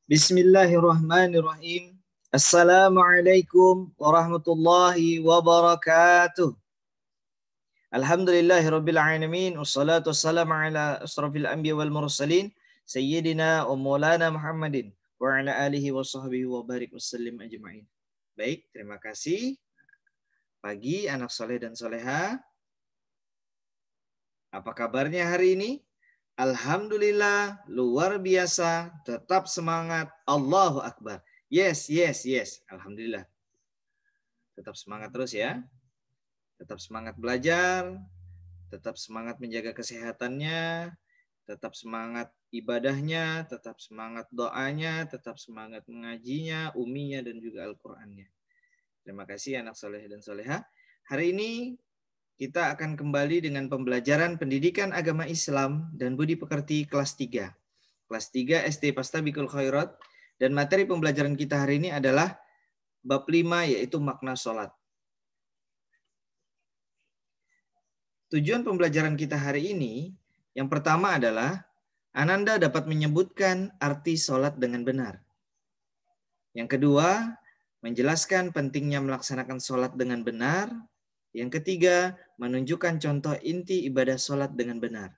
Bismillahirrahmanirrahim. Assalamualaikum warahmatullahi wabarakatuh. Alhamdulillahirabbil alamin wassalatu wassalamu ala asrofil anbiya wal mursalin sayyidina wa maulana Muhammadin wa ala alihi wa sahbihi wa barik wasallim ajma'in. Baik, terima kasih. Pagi anak soleh dan soleha. Apa kabarnya hari ini? Alhamdulillah, luar biasa, tetap semangat, Allahu Akbar. Yes. Alhamdulillah. Tetap semangat terus ya. Tetap semangat belajar, tetap semangat menjaga kesehatannya, tetap semangat ibadahnya, tetap semangat doanya, tetap semangat mengajinya, uminya, dan juga Al-Qur'annya. Terima kasih anak soleh dan soleha. Hari ini kita akan kembali dengan pembelajaran pendidikan agama Islam dan budi pekerti kelas 3. Kelas 3 SD Pastabikul Khairat. Dan materi pembelajaran kita hari ini adalah bab 5 yaitu makna sholat. Tujuan pembelajaran kita hari ini yang pertama adalah Ananda dapat menyebutkan arti sholat dengan benar. Yang kedua, menjelaskan pentingnya melaksanakan sholat dengan benar. Yang ketiga, menunjukkan contoh inti ibadah sholat dengan benar.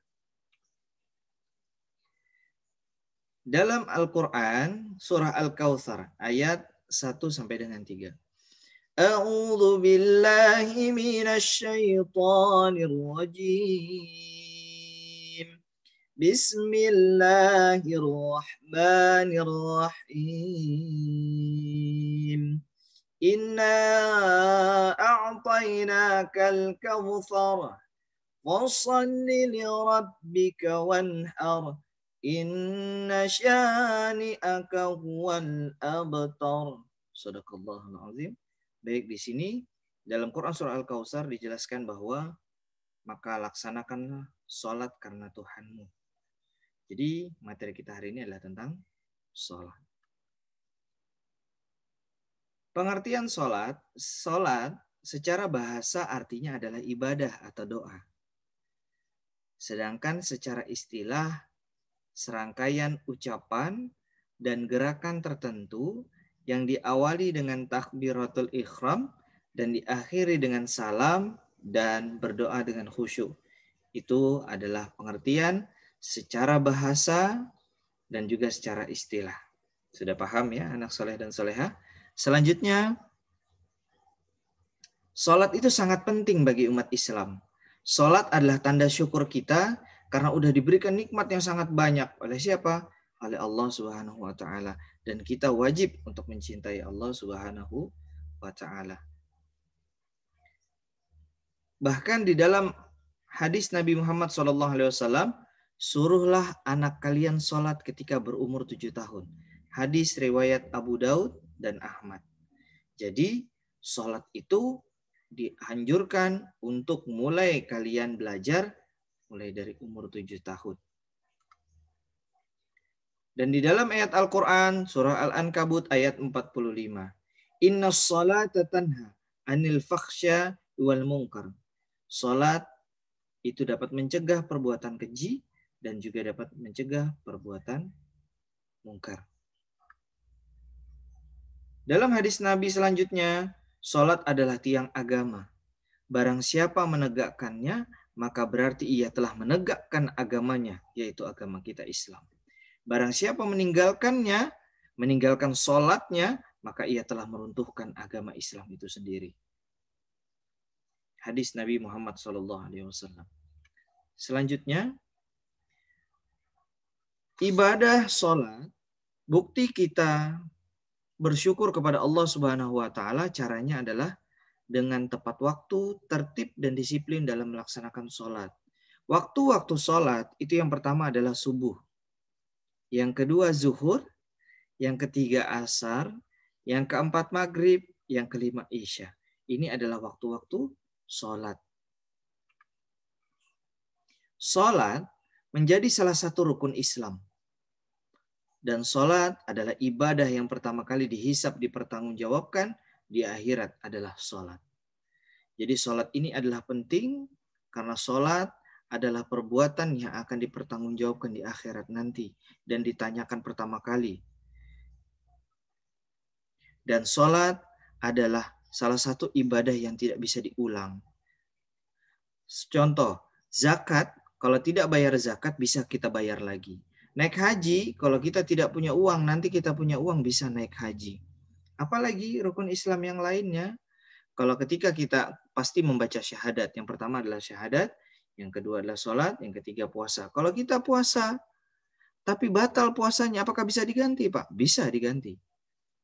Dalam Al-Quran, surah Al-Kautsar, ayat 1 sampai dengan 3. A'udzu billahi minasy syaithanir rajim. Bismillahirrahmanirrahim. Inna a'tainakal kautsar fashalli lirabbika wanhar inna syani'aka huwal abtar. Shadaqallahul azim. Baik, di sini dalam Quran surah Al-Kautsar dijelaskan bahwa maka laksanakanlah sholat karena Tuhanmu. Jadi materi kita hari ini adalah tentang sholat. Pengertian sholat secara bahasa artinya adalah ibadah atau doa. Sedangkan secara istilah, serangkaian ucapan dan gerakan tertentu yang diawali dengan takbiratul ihram dan diakhiri dengan salam dan berdoa dengan khusyuk. Itu adalah pengertian secara bahasa dan juga secara istilah. Sudah paham ya anak soleh dan soleha? Selanjutnya, sholat itu sangat penting bagi umat Islam. Sholat adalah tanda syukur kita karena udah diberikan nikmat yang sangat banyak. Oleh siapa? Oleh Allah Subhanahu wa Ta'ala. Dan kita wajib untuk mencintai Allah Subhanahu wa Ta'ala. Bahkan di dalam hadis Nabi Muhammad SAW, suruhlah anak kalian sholat ketika berumur 7 tahun. Hadis riwayat Abu Daud dan Ahmad. Jadi sholat itu dianjurkan untuk mulai kalian belajar mulai dari umur 7 tahun. Dan di dalam ayat Al-Quran surah Al-Ankabut ayat 45. Inna sholata tanha anil fakhsya wal munkar. Sholat itu dapat mencegah perbuatan keji dan juga dapat mencegah perbuatan mungkar. Dalam hadis Nabi selanjutnya, sholat adalah tiang agama. Barang siapa menegakkannya, maka berarti ia telah menegakkan agamanya, yaitu agama kita Islam. Barang siapa meninggalkannya, meninggalkan sholatnya, maka ia telah meruntuhkan agama Islam itu sendiri. Hadis Nabi Muhammad SAW. Selanjutnya, ibadah sholat, bukti kita bersyukur kepada Allah Subhanahu wa Ta'ala, caranya adalah dengan tepat waktu, tertib, dan disiplin dalam melaksanakan sholat. Waktu-waktu sholat itu yang pertama adalah subuh, yang kedua zuhur, yang ketiga asar, yang keempat maghrib, yang kelima isya. Ini adalah waktu-waktu sholat. Sholat menjadi salah satu rukun Islam. Dan sholat adalah ibadah yang pertama kali dihisab, dipertanggungjawabkan di akhirat adalah sholat. Jadi sholat ini adalah penting karena sholat adalah perbuatan yang akan dipertanggungjawabkan di akhirat nanti dan ditanyakan pertama kali. Dan sholat adalah salah satu ibadah yang tidak bisa diulang. Contoh, zakat, kalau tidak bayar zakat bisa kita bayar lagi. Naik haji, kalau kita tidak punya uang, nanti kita punya uang bisa naik haji. Apalagi rukun Islam yang lainnya. Kalau ketika kita pasti membaca syahadat. Yang pertama adalah syahadat, yang kedua adalah sholat, yang ketiga puasa. Kalau kita puasa, tapi batal puasanya, apakah bisa diganti, Pak? Bisa diganti.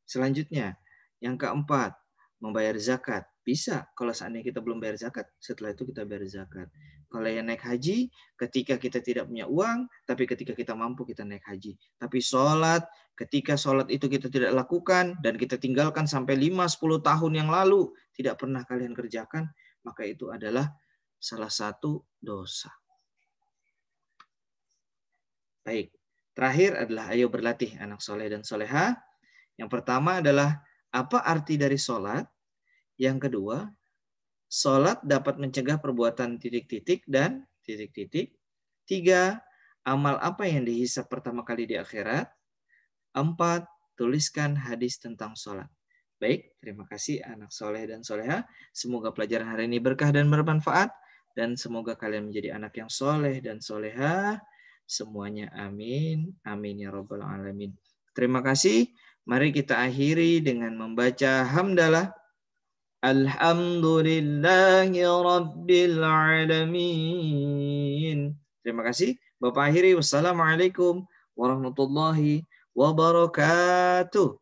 Selanjutnya, yang keempat, membayar zakat. Bisa, kalau seandainya kita belum bayar zakat, setelah itu kita bayar zakat. Kalau yang naik haji, ketika kita tidak punya uang, tapi ketika kita mampu kita naik haji. Tapi sholat, ketika sholat itu kita tidak lakukan, dan kita tinggalkan sampai 5-10 tahun yang lalu, tidak pernah kalian kerjakan, maka itu adalah salah satu dosa. Baik, terakhir adalah ayo berlatih anak soleh dan soleha. Yang pertama adalah apa arti dari sholat? Yang kedua, sholat dapat mencegah perbuatan titik-titik dan titik-titik. 3, amal apa yang dihisab pertama kali di akhirat. 4, tuliskan hadis tentang sholat. Baik, terima kasih anak soleh dan soleha. Semoga pelajaran hari ini berkah dan bermanfaat. Dan semoga kalian menjadi anak yang soleh dan soleha. Semuanya amin. Amin ya rabbal alamin. Terima kasih. Mari kita akhiri dengan membaca hamdalah. Alhamdulillahi rabbil alamin. Terima kasih. Bapak akhiri. Wassalamualaikum warahmatullahi wabarakatuh.